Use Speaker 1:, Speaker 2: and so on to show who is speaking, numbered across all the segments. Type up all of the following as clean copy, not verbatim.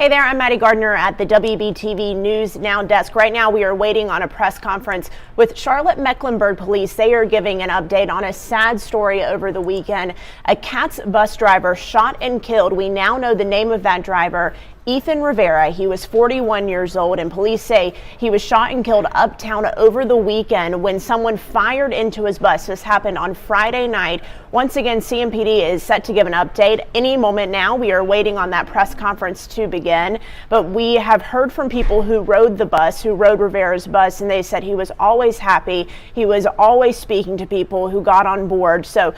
Speaker 1: Hey there, I'm Maddie Gardner at the WBTV News Now desk. Right now we are waiting on a press conference with Charlotte-Mecklenburg Police. They are giving an update on a sad story over the weekend. A CATS bus driver shot and killed. We now know the name of that driver, Ethan Rivera. He was 41 years old, and police say he was shot and killed uptown over the weekend when someone fired into his bus. This happened on Friday night. Once again, CMPD is set to give an update any moment now. We are waiting on that press conference to begin, but we have heard from people who rode the bus, who rode Rivera's bus, and they said he was always happy. He was always speaking to people who got on board. So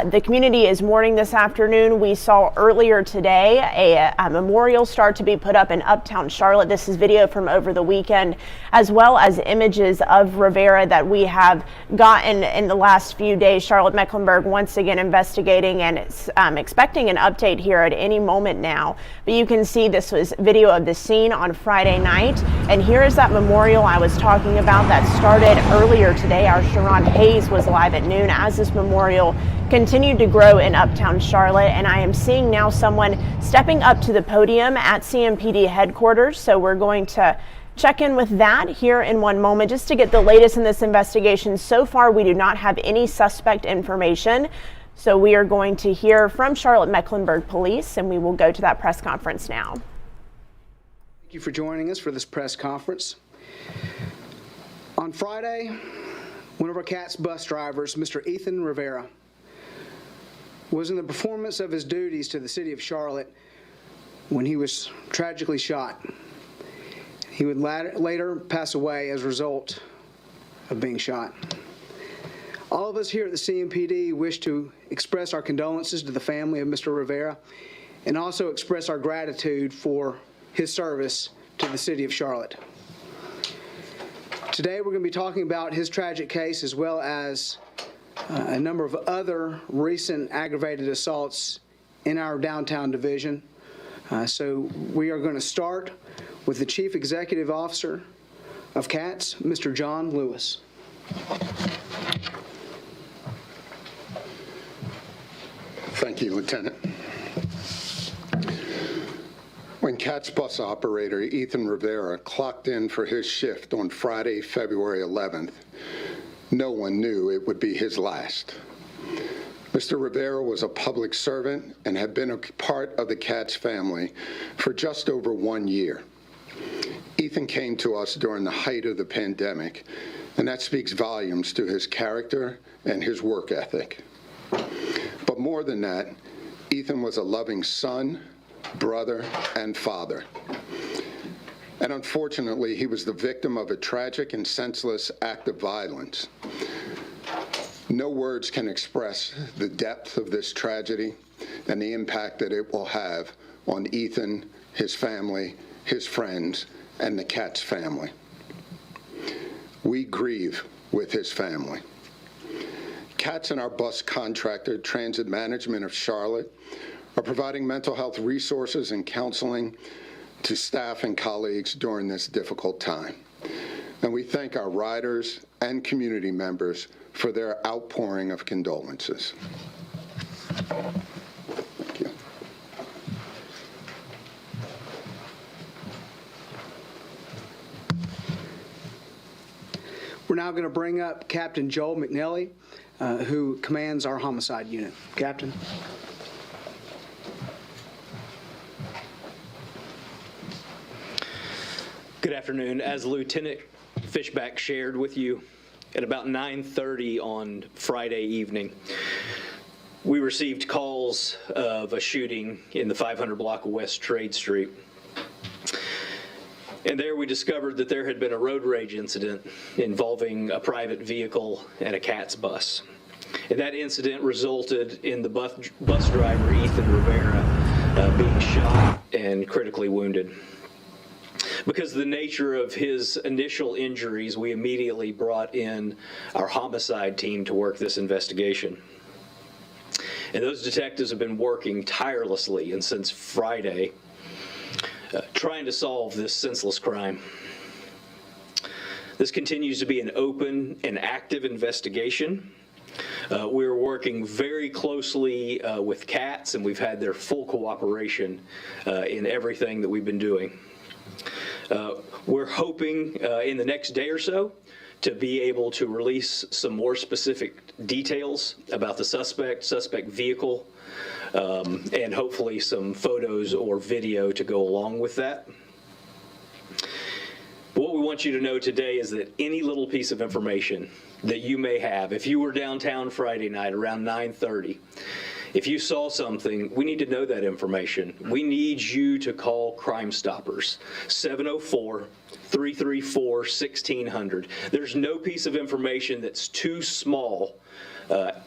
Speaker 1: the community is mourning this afternoon. We saw earlier today a memorial start to be put up in uptown Charlotte. This is video from over the weekend, as well as images of Rivera that we have gotten in the last few days. Charlotte-Mecklenburg once again investigating and expecting an update here at any moment now. But you can see this was video of the scene on Friday night, and here is that memorial I was talking about that started earlier today. Our Sharon Hayes was live at noon as this memorial continued to grow in uptown Charlotte, and I am seeing now someone stepping up to the podium at CMPD headquarters. So we're going to check in with that here in one moment just to get the latest in this investigation. So far, we do not have any suspect information. So we are going to hear from Charlotte-Mecklenburg Police, and we will go to that press conference now.
Speaker 2: Thank you for joining us for this press conference. On Friday, one of our CATS bus drivers, Mr. Ethan Rivera, was in the performance of his duties to the city of Charlotte when he was tragically shot. He would later pass away as a result of being shot. All of us here at the CMPD wish to express our condolences to the family of Mr. Rivera and also express our gratitude for his service to the city of Charlotte. Today we're going to be talking about his tragic case as well as a number of other recent aggravated assaults in our downtown division. So we are going to start with the Chief Executive Officer of CATS, Mr. John Lewis.
Speaker 3: Thank you, Lieutenant. When CATS bus operator Ethan Rivera clocked in for his shift on Friday, February 11th, no one knew it would be his last. Mr. Rivera was a public servant and had been a part of the CATS family for just over 1 year. Ethan came to us during the height of the pandemic, and that speaks volumes to his character and his work ethic. But more than that, Ethan was a loving son, brother, and father. And unfortunately, he was the victim of a tragic and senseless act of violence. No words can express the depth of this tragedy and the impact that it will have on Ethan, his family, his friends, and the CATS family. We grieve with his family. CATS and our bus contractor, Transit Management of Charlotte, are providing mental health resources and counseling to staff and colleagues during this difficult time. And we thank our riders and community members for their outpouring of condolences. Thank you.
Speaker 2: We're now going to bring up Captain Joel McNally, who commands our homicide unit. Captain.
Speaker 4: Good afternoon. As Lieutenant Fishback shared with you, at about 9:30 on Friday evening, we received calls of a shooting in the 500 block of West Trade Street. And there we discovered that there had been a road rage incident involving a private vehicle and a CATS bus. And that incident resulted in the bus driver, Ethan Rivera, being shot and critically wounded. Because of the nature of his initial injuries, we immediately brought in our homicide team to work this investigation. And those detectives have been working tirelessly and since Friday, trying to solve this senseless crime. This continues to be an open and active investigation, We're working very closely with CATS, and we've had their full cooperation in everything that we've been doing. We're hoping in the next day or so to be able to release some more specific details about the suspect vehicle, and hopefully some photos or video to go along with that. But what we want you to know today is that any little piece of information that you may have, if you were downtown Friday night around 9:30, if you saw something, we need to know that information. We need you to call Crime Stoppers, 704-334-1600. There's no piece of information that's too small.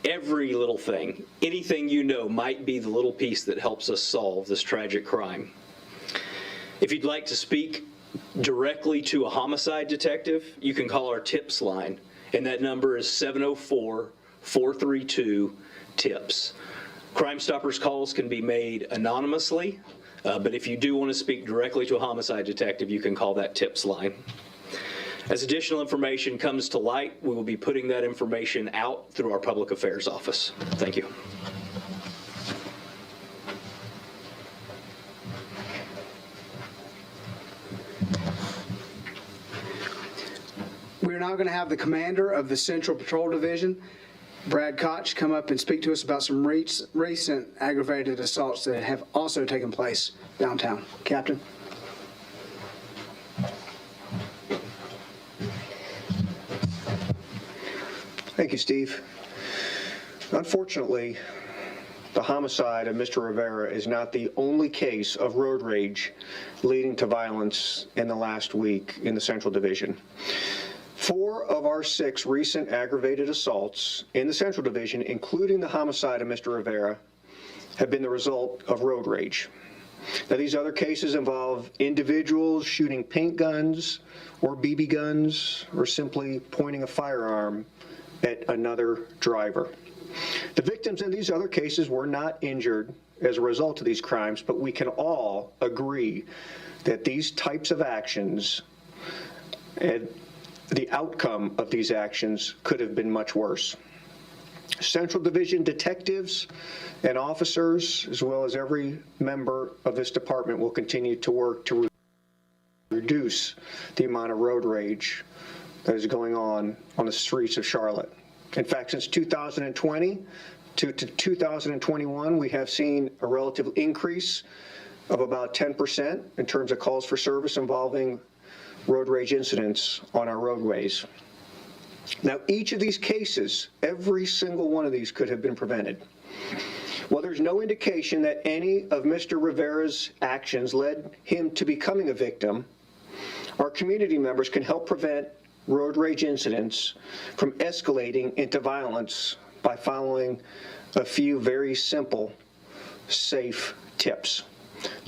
Speaker 4: Every little thing, anything you know might be the little piece that helps us solve this tragic crime. If you'd like to speak directly to a homicide detective, you can call our TIPS line, and that number is 704-432-TIPS. Crime Stoppers calls can be made anonymously, but if you do want to speak directly to a homicide detective, you can call that TIPS line. As additional information comes to light, we will be putting that information out through our Public Affairs Office. Thank you.
Speaker 2: We're now going to have the commander of the Central Patrol Division, Brad Koch, come up and speak to us about some recent aggravated assaults that have also taken place downtown. Captain.
Speaker 5: Thank you, Steve. Unfortunately, the homicide of Mr. Rivera is not the only case of road rage leading to violence in the last week in the Central Division. 4 of our 6 recent aggravated assaults in the Central Division, including the homicide of Mr. Rivera, have been the result of road rage. Now, these other cases involve individuals shooting paint guns or BB guns or simply pointing a firearm at another driver. The victims in these other cases were not injured as a result of these crimes, but we can all agree that these types of actions and the outcome of these actions could have been much worse. Central Division detectives and officers, as well as every member of this department, will continue to work to reduce the amount of road rage that is going on the streets of Charlotte. In fact, since 2020 to 2021, we have seen a relative increase of about 10% in terms of calls for service involving road rage incidents on our roadways. Now, each of these cases, every single one of these could have been prevented. While there's no indication that any of Mr. Rivera's actions led him to becoming a victim, our community members can help prevent road rage incidents from escalating into violence by following a few very simple, safe tips.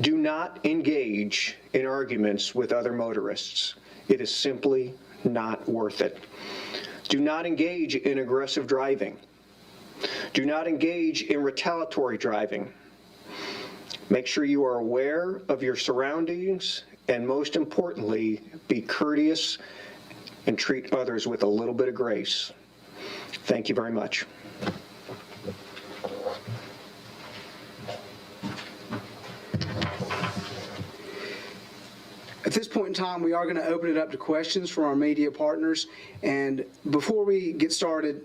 Speaker 5: Do not engage in arguments with other motorists. It is simply not worth it. Do not engage in aggressive driving. Do not engage in retaliatory driving. Make sure you are aware of your surroundings, and most importantly, be courteous and treat others with a little bit of grace. Thank you very much.
Speaker 2: At this point in time, we are going to open it up to questions from our media partners. And before we get started,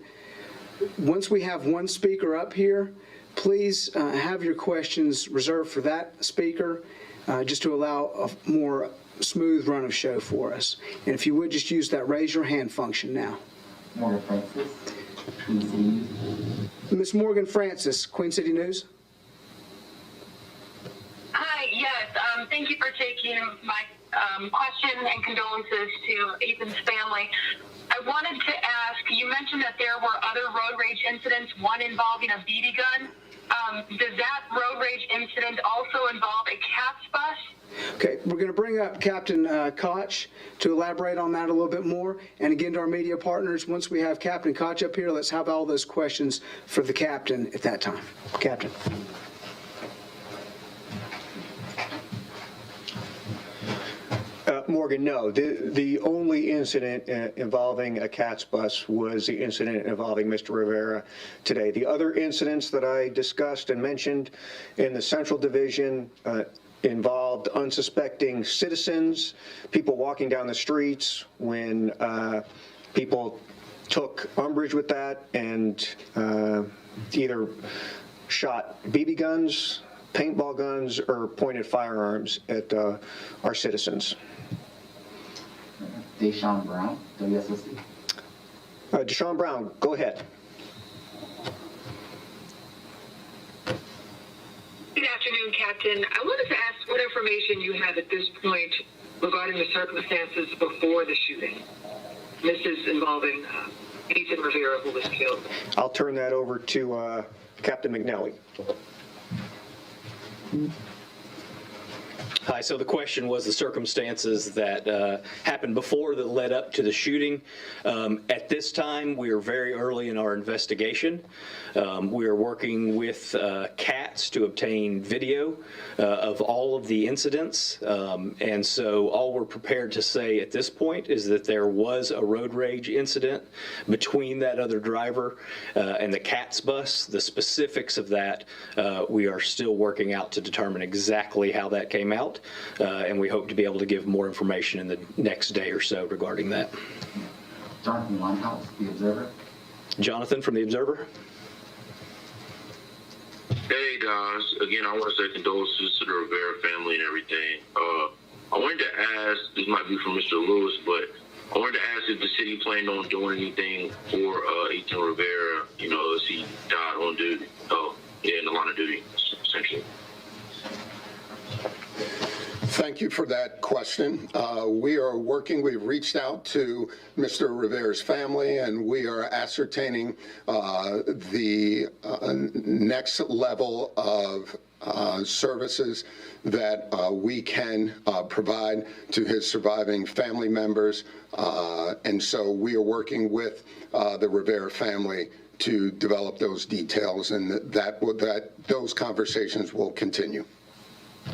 Speaker 2: once we have one speaker up here, please have your questions reserved for that speaker, just to allow a more smooth run of show for us. And if you would just use that raise your hand function now.
Speaker 6: Morgan Francis, Queen City News.
Speaker 2: Ms. Morgan Francis, Queen City News.
Speaker 7: Hi, yes, thank you for taking my question and condolences to Ethan's family. I wanted to ask, you mentioned that there were other road rage incidents, one involving a BB gun. Does that road rage incident also involve a CATS bus?
Speaker 2: Okay, we're going to bring up Captain Koch to elaborate on that a little bit more. And again, to our media partners, once we have Captain Koch up here, let's have all those questions for the captain at that time. Captain.
Speaker 5: Morgan, no. The only incident involving a CATS bus was the incident involving Mr. Rivera today. The other incidents that I discussed and mentioned in the Central Division involved unsuspecting citizens, people walking down the streets when people took umbrage with that and either shot BB guns, paintball guns, or pointed firearms at our citizens.
Speaker 6: Deshaun Brown, WSOC.
Speaker 5: Deshaun Brown, go ahead.
Speaker 7: Good afternoon, Captain. I wanted to ask what information you have at this point regarding the circumstances before the shooting. This is involving Ethan Rivera, who was killed.
Speaker 5: I'll turn that over to Captain McNally.
Speaker 4: Hi, so the question was the circumstances that happened before that led up to the shooting. At this time, we are very early in our investigation. We are working with CATS to obtain video of all of the incidents. And so all we're prepared to say at this point is that there was a road rage incident between that other driver and the CATS bus. The specifics of that, we are still working out to determine exactly how that came out. And we hope to be able to give more information in the next day or so regarding that.
Speaker 6: Jonathan Limehouse, The Observer.
Speaker 4: Jonathan from The Observer.
Speaker 8: Hey guys, again, I want to say condolences to the Rivera family and everything. I wanted to ask, this might be for Mr. Lewis, but I wanted to ask if the city planned on doing anything for Ethan Rivera, you know, as he died on duty, in the line of duty, essentially.
Speaker 3: Thank you for that question. We are working, we've reached out to Mr. Rivera's family, and we are ascertaining the next level of services that we can provide to his surviving family members. And so we are working with the Rivera family to develop those details, and those conversations will continue.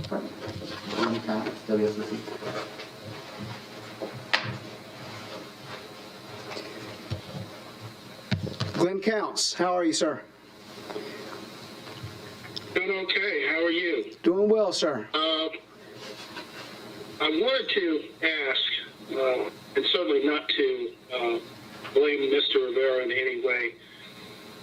Speaker 6: Glenn Counts, WSOC.
Speaker 2: Glenn Counts, how are you, sir?
Speaker 9: Doing okay. How are you?
Speaker 2: Doing well, sir.
Speaker 9: I wanted to ask, and certainly not to blame Mr. Rivera in any way,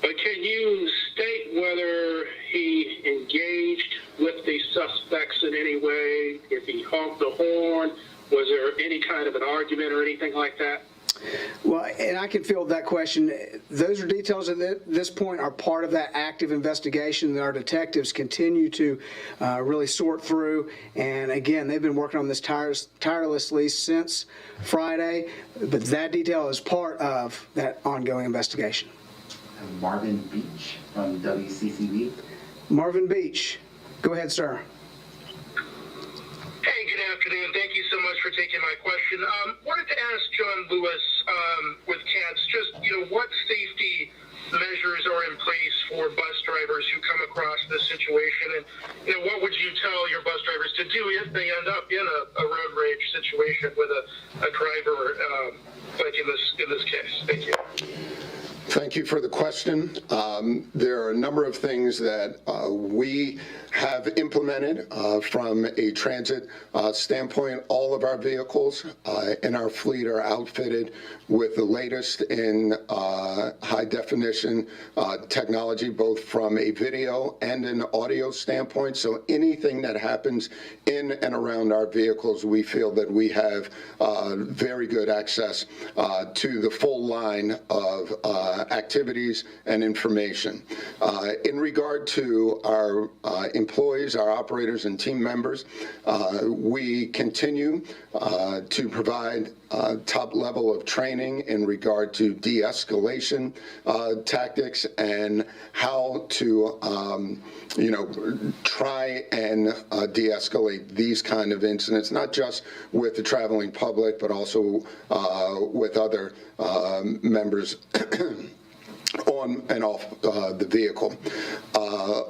Speaker 9: but can you state whether he engaged with the suspects in any way? If he honked the horn? Was there any kind of an argument or anything like that?
Speaker 2: Well, and I can field that question. Those are details at this point are part of that active investigation that our detectives continue to really sort through. And again, they've been working on this tirelessly since Friday, but that detail is part of that ongoing investigation.
Speaker 6: Marvin Beach from WCCB.
Speaker 2: Marvin Beach, go ahead, sir.
Speaker 9: Hey, good afternoon. Thank you so much for taking my question. Wanted to ask John Lewis with CATS, just, what safety measures are in place for bus drivers who come across this situation? And, what would you tell your bus drivers to do if they end up in a road rage situation with a driver like in this case? Thank you.
Speaker 3: Thank you for the question. There are a number of things that we have implemented from a transit standpoint. All of our vehicles in our fleet are outfitted with the latest in high definition technology, both from a video and an audio standpoint. So anything that happens in and around our vehicles, we feel that we have very good access to the full line of activities and information. In regard to our employees, our operators and team members, we continue to provide top level of training in regard to de-escalation tactics and how to try and de-escalate these kind of incidents, not just with the traveling public, but also with other members on and off the vehicle.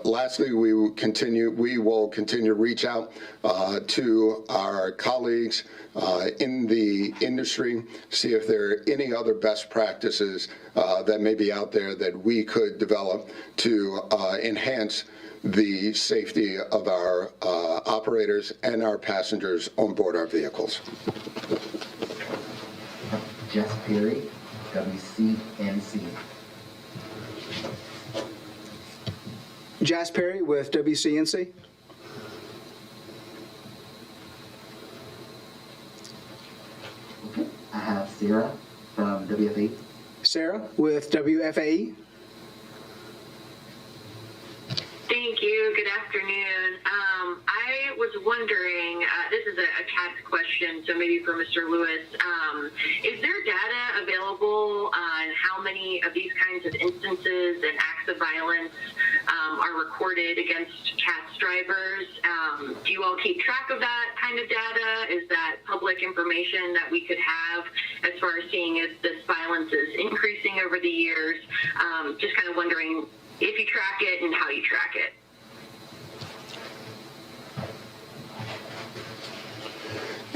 Speaker 3: Lastly, we will continue to reach out to our colleagues in the industry, see if there are any other best practices that may be out there that we could develop to enhance the safety of our operators and our passengers on board our vehicles.
Speaker 6: Jess Perry, WCNC.
Speaker 2: Jas Perry with WCNC.
Speaker 6: Okay. I have Sarah from WFA.
Speaker 2: Sarah with WFAE.
Speaker 7: Thank you. Good afternoon. I was wondering, this is a CATS question, so maybe for Mr. Lewis. Is there data available on how many of these kinds of instances and acts of violence are recorded against CATS drivers? Do you all keep track of that kind of data? Is that public information that we could have as far as seeing if this violence is increasing over the years? Just kind of wondering if you track it and how you track it.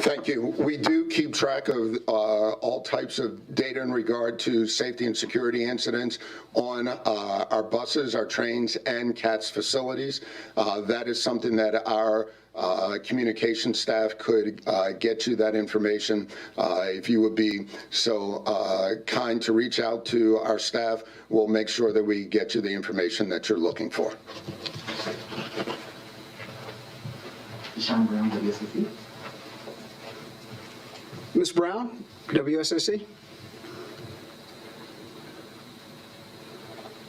Speaker 3: Thank you. We do keep track of all types of data in regard to safety and security incidents on our buses, our trains, and CATS facilities. That is something that our communication staff could get you that information. If you would be so kind to reach out to our staff, we'll make sure that we get you the information that you're looking for.
Speaker 6: Deshaun Brown, WSOC.
Speaker 2: Ms. Brown, WSOC.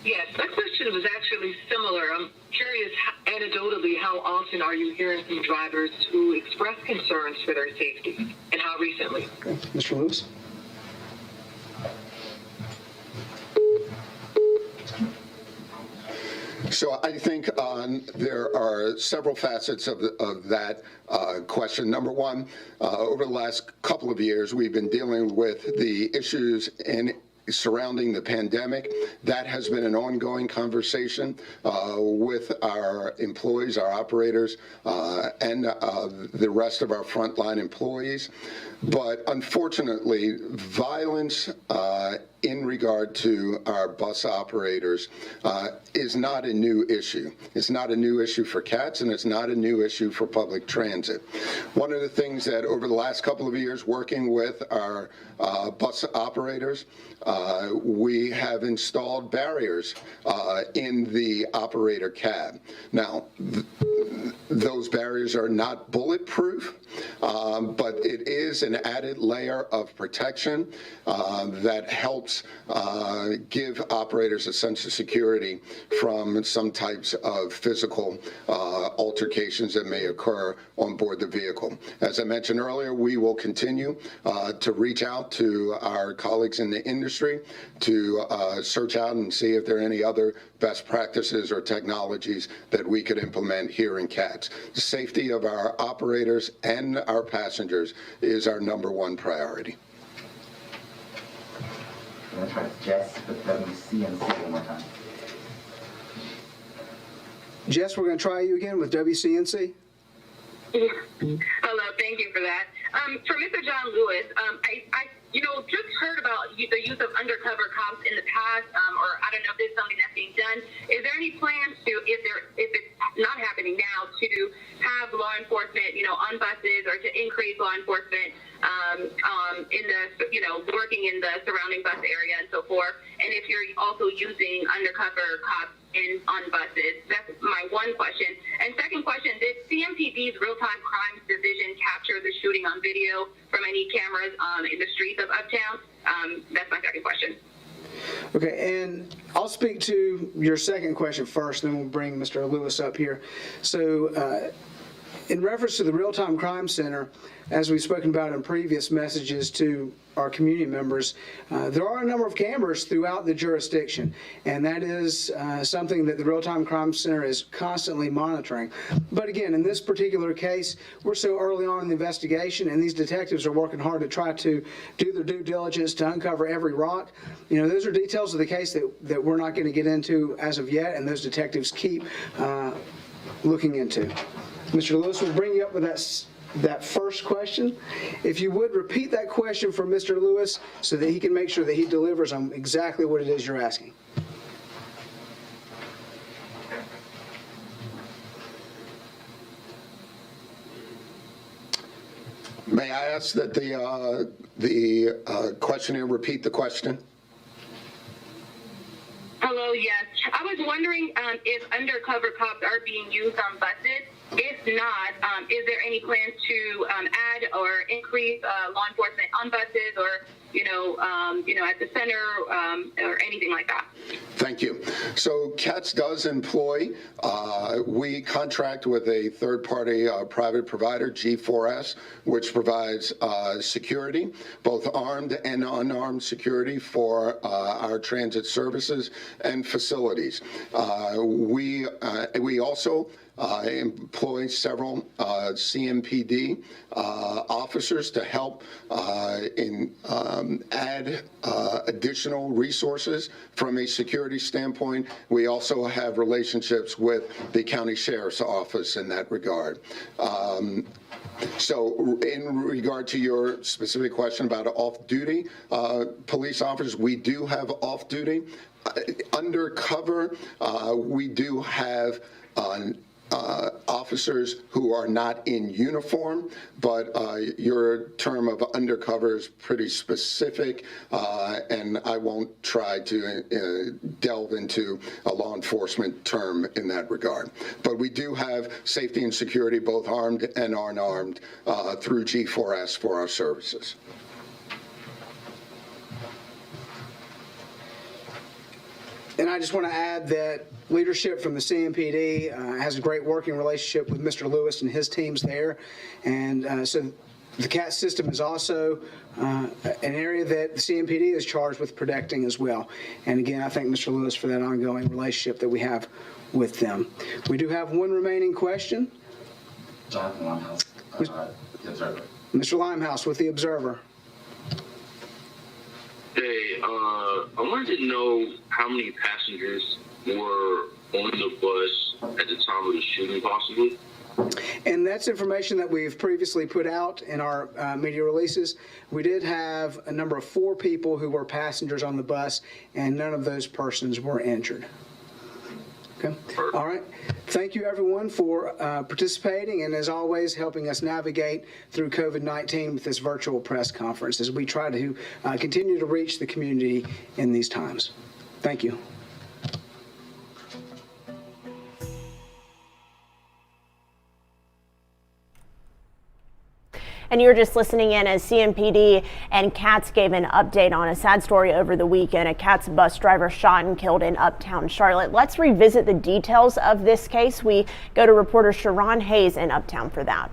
Speaker 10: Yes, my question was actually similar. I'm curious, anecdotally, how often are you hearing from drivers who express concerns for their safety, and how recently?
Speaker 2: Okay. Mr. Lewis.
Speaker 3: So I think there are several facets of that question. Number one, over the last couple of years, we've been dealing with the issues surrounding the pandemic. That has been an ongoing conversation with our employees, our operators, and the rest of our frontline employees. But unfortunately, violence in regard to our bus operators is not a new issue. It's not a new issue for CATS, and it's not a new issue for public transit. One of the things that over the last couple of years, working with our bus operators, we have installed barriers in the operator cab. Now, those barriers are not bulletproof, but it is an added layer of protection that helps give operators a sense of security from some types of physical altercations that may occur on board the vehicle. As I mentioned earlier, we will continue to reach out to our colleagues in the industry to search out and see if there are any other best practices or technologies that we could implement here in CATS. The safety of our operators and our passengers is our #1 priority.
Speaker 6: I'm going to try Jess with WCNC one more time.
Speaker 2: Jess, we're going to try you again with WCNC.
Speaker 7: Hello, thank you for that. For Mr. John Lewis, I just heard about the use of undercover cops in the past, or I don't know if there's something that's being done. Is there any plans to, if it's not happening now, to have law enforcement, on buses, or to increase law enforcement in the, working in the surrounding bus area and so forth? And if you're also using undercover cops on buses? That's my one question. And second question, did CMPD's real-time crimes division capture the shooting on video from any cameras in the streets of Uptown? That's my second question.
Speaker 2: Okay, and I'll speak to your second question first, then we'll bring Mr. Lewis up here. So In reference to the Real-Time Crime Center, as we've spoken about in previous messages to our community members, there are a number of cameras throughout the jurisdiction, and that is something that the Real-Time Crime Center is constantly monitoring. But again, in this particular case, we're so early on in the investigation, and these detectives are working hard to try to do their due diligence to uncover every rock. You know, those are details of the case that we're not going to get into as of yet, and those detectives keep looking into. Mr. Lewis will bring you up with that first question. If you would repeat that question for Mr. Lewis so that he can make sure that he delivers on exactly what it is you're asking.
Speaker 3: May I ask that the questioner repeat the question?
Speaker 7: Hello, yes. I was wondering if undercover cops are being used on buses. If not, is there any plans to add or increase law enforcement on buses, or at the center, or anything like that?
Speaker 3: Thank you. So CATS does employ, we contract with a third-party private provider, G4S, which provides security, both armed and unarmed security for our transit services and facilities. We also employ several CMPD officers to help add additional resources from a security standpoint. We also have relationships with the county sheriff's office in that regard. So in regard to your specific question about off-duty police officers, we do have off-duty. Undercover, we do have officers who are not in uniform, but your term of undercover is pretty specific, and I won't try to delve into a law enforcement term in that regard. But we do have safety and security, both armed and unarmed, through G4S for our services.
Speaker 2: And I just want to add that leadership from the CMPD has a great working relationship with Mr. Lewis and his teams there. And so the CAT system is also an area that the CMPD is charged with protecting as well. And again, I thank Mr. Lewis for that ongoing relationship that we have with them. We do have one remaining question.
Speaker 6: Jonathan Limehouse, The Observer.
Speaker 2: Mr. Limehouse with The Observer.
Speaker 8: Hey, I wanted to know how many passengers were on the bus at the time of the shooting, possibly.
Speaker 2: And that's information that we've previously put out in our media releases. We did have a number of 4 people who were passengers on the bus, and none of those persons were injured. Okay. All right. Thank you, everyone, for participating and, as always, helping us navigate through COVID-19 with this virtual press conference as we try to continue to reach the community in these times. Thank you.
Speaker 1: And you're just listening in as CMPD and CATS gave an update on a sad story over the weekend. A CATS bus driver shot and killed in Uptown Charlotte. Let's revisit the details of this case. We go to reporter Sharon Hayes in Uptown for that.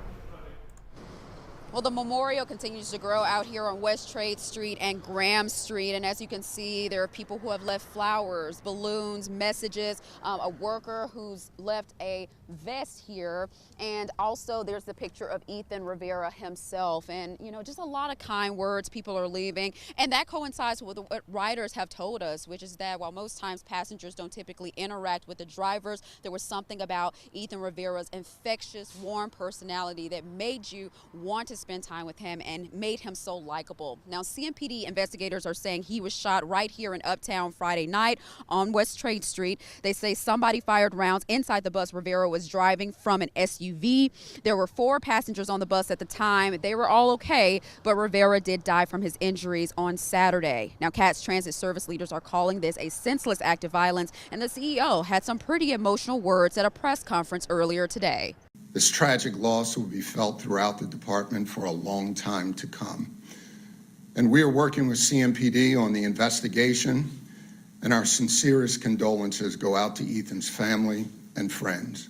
Speaker 11: Well, the memorial continues to grow out here on West Trade Street and Graham Street. And as you can see, there are people who have left flowers, balloons, messages, a worker who's left a vest here. And also there's the picture of Ethan Rivera himself. And, you know, just a lot of kind words people are leaving. And that coincides with what riders have told us, which is that while most times passengers don't typically interact with the drivers, there was something about Ethan Rivera's infectious, warm personality that made you want to spend time with him and made him so likable. Now, CMPD investigators are saying he was shot right here in Uptown Friday night on West Trade Street. They say somebody fired rounds inside the bus Rivera was driving from an SUV. There were 4 passengers on the bus at the time. They were all okay, but Rivera did die from his injuries on Saturday. Now, CATS transit service leaders are calling this a senseless act of violence, and the CEO had some pretty emotional words at a press conference earlier today.
Speaker 3: This tragic loss will be felt throughout the department for a long time to come. And we are working with CMPD on the investigation, and our sincerest condolences go out to Ethan's family and friends.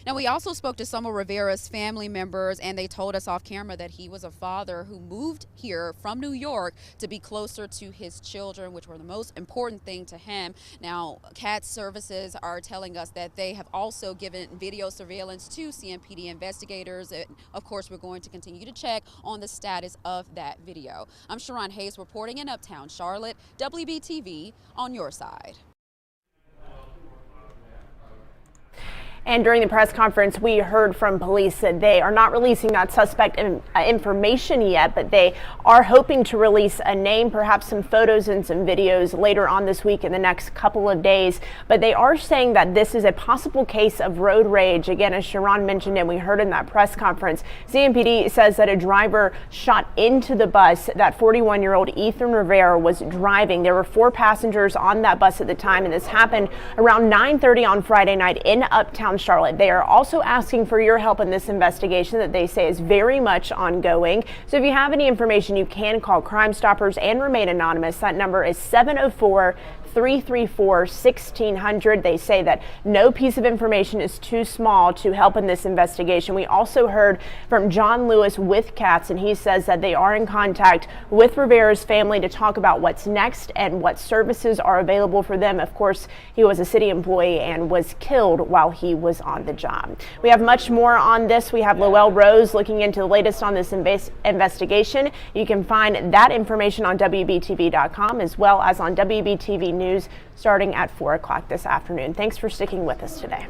Speaker 11: Now, we also spoke to some of Rivera's family members, and they told us off camera that he was a father who moved here from New York to be closer to his children, which were the most important thing to him. Now, CATS services are telling us that they have also given video surveillance to CMPD investigators. And of course, we're going to continue to check on the status of that video. I'm Sharon Hayes reporting in Uptown Charlotte, WBTV on your side.
Speaker 1: And during the press conference, we heard from police that they are not releasing that suspect information yet, but they are hoping to release a name, perhaps some photos and some videos later on this week in the next couple of days. But they are saying that this is a possible case of road rage. Again, as Sharon mentioned and we heard in that press conference, CMPD says that a driver shot into the bus that 41-year-old Ethan Rivera was driving. There were 4 passengers on that bus at the time, and this happened around 9:30 on Friday night in Uptown Charlotte. They are also asking for your help in this investigation that they say is very much ongoing. So if you have any information, you can call Crime Stoppers and remain anonymous. That number is 704-334-1600. They say that no piece of information is too small to help in this investigation. We also heard from John Lewis with CATS, and he says that they are in contact with Rivera's family to talk about what's next and what services are available for them. Of course, he was a city employee and was killed while he was on the job. We have much more on this. We have Lowell Rose looking into the latest on this investigation. You can find that information on WBTV.com as well as on WBTV News starting at 4 o'clock this afternoon. Thanks for sticking with us today.